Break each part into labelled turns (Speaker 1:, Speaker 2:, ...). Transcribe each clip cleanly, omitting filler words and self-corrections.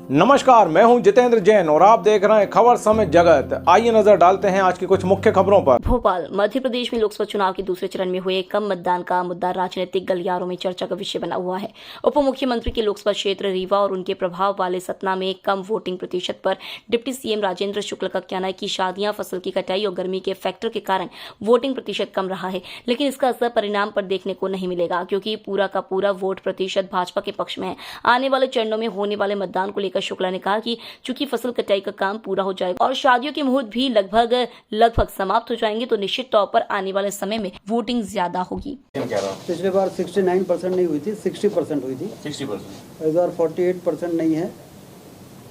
Speaker 1: नमस्कार, मैं हूं जितेंद्र जैन और आप देख रहे हैं खबर समय जगत। आइए नजर डालते हैं आज की कुछ मुख्य खबरों पर।
Speaker 2: भोपाल मध्य प्रदेश में लोकसभा चुनाव के दूसरे चरण में हुए कम मतदान का मुद्दा राजनीतिक गलियारों में चर्चा का विषय बना हुआ है। उप मुख्यमंत्री के लोकसभा क्षेत्र रीवा और उनके प्रभाव वाले सतना में कम वोटिंग प्रतिशत पर डिप्टी सीएम राजेंद्र शुक्ल का कहना है कि शादियां, फसल की कटाई और गर्मी के फैक्टर के कारण वोटिंग प्रतिशत कम रहा है, लेकिन इसका असर परिणाम पर देखने को नहीं मिलेगा क्योंकि पूरा का पूरा वोट प्रतिशत भाजपा के पक्ष में है। आने वाले चरणों में होने वाले मतदान को लेकर शुक्ला ने कहा कि चूंकि फसल कटाई का काम पूरा हो जाएगा और शादियों के मुहूर्त भी लगभग समाप्त हो जाएंगे तो निश्चित तौर पर आने वाले समय में वोटिंग ज्यादा होगी।
Speaker 3: पिछले बार 69% नहीं हुई थी, 60% हुई थी। 60% इस बार 48% नहीं है,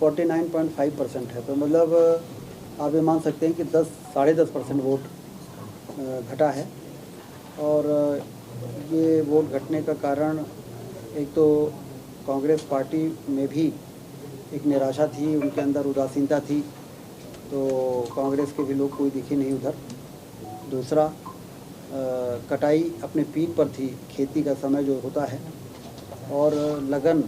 Speaker 3: 49.5% है। तो मतलब आप ये मान सकते हैं कि 10-10.5% वोट घटा है। और ये वोट घटने का कारण एक तो कांग्रेस पार्टी में भी एक निराशा थी, उनके अंदर उदासीनता थी, तो कांग्रेस के भी लोग कोई दिखे नहीं उधर। दूसरा, कटाई अपने पीक पर थी, खेती का समय जो होता है, और लगन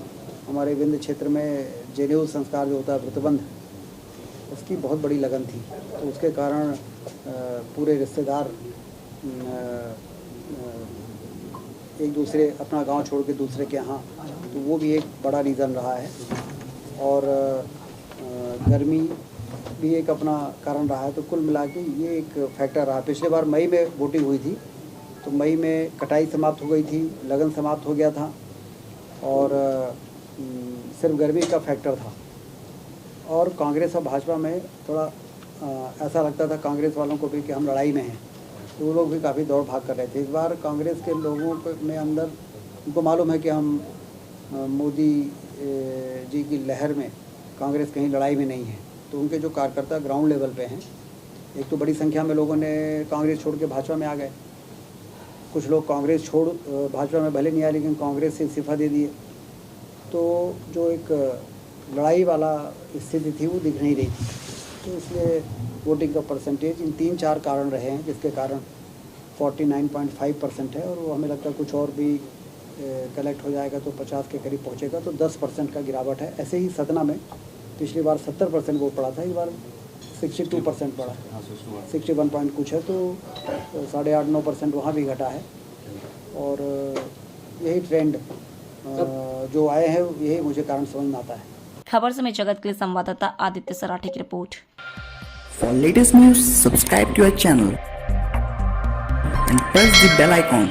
Speaker 3: हमारे विंध्य क्षेत्र में जनेऊ संस्कार जो होता है, व्रतबंध, उसकी बहुत बड़ी लगन थी। तो उसके कारण पूरे रिश्तेदार एक दूसरे अपना गांव छोड़ के दूसरे के यहाँ, तो वो भी एक बड़ा रीज़न रहा है। और गर्मी भी एक अपना कारण रहा है। तो कुल मिला के ये एक फैक्टर रहा। पिछले बार मई में वोटिंग हुई थी, तो मई में कटाई समाप्त हो गई थी, लगन समाप्त हो गया था, और सिर्फ गर्मी का फैक्टर था। और कांग्रेस और भाजपा में थोड़ा ऐसा लगता था कांग्रेस वालों को भी कि हम लड़ाई में हैं, तो वो लोग भी काफ़ी दौड़ भाग कर रहे थे। इस बार कांग्रेस के लोगों में अंदर उनको मालूम है कि हम मोदी जी की लहर में कांग्रेस कहीं लड़ाई में नहीं है। तो उनके जो कार्यकर्ता ग्राउंड लेवल पे हैं, एक तो बड़ी संख्या में लोगों ने कांग्रेस छोड़ के भाजपा में आ गए। कुछ लोग कांग्रेस छोड़ भाजपा में भले नहीं आए, लेकिन कांग्रेस से इस्तीफा दे दिए। तो जो एक लड़ाई वाला स्थिति थी वो दिख नहीं रही थी। तो इसलिए वोटिंग का परसेंटेज इन 3-4 कारण रहे हैं, जिसके कारण 49.5% है। और वो हमें लगता है कुछ और भी कलेक्ट हो जाएगा तो 50 के करीब पहुंचेगा, तो 10% का गिरावट है। ऐसे ही सतना में पिछली बार 70% वोट पड़ा था, इस बार 62% पड़ा, 61 पॉइंट कुछ है, तो 8.5-9% वहाँ भी घटा है। और यही ट्रेंड जो आए हैं, यही मुझे कारण समझ में आता है।
Speaker 2: खबर समय जगत के लिए संवाददाता आदित्य सराठे की report.
Speaker 4: For latest news, subscribe to our channel and press the bell icon.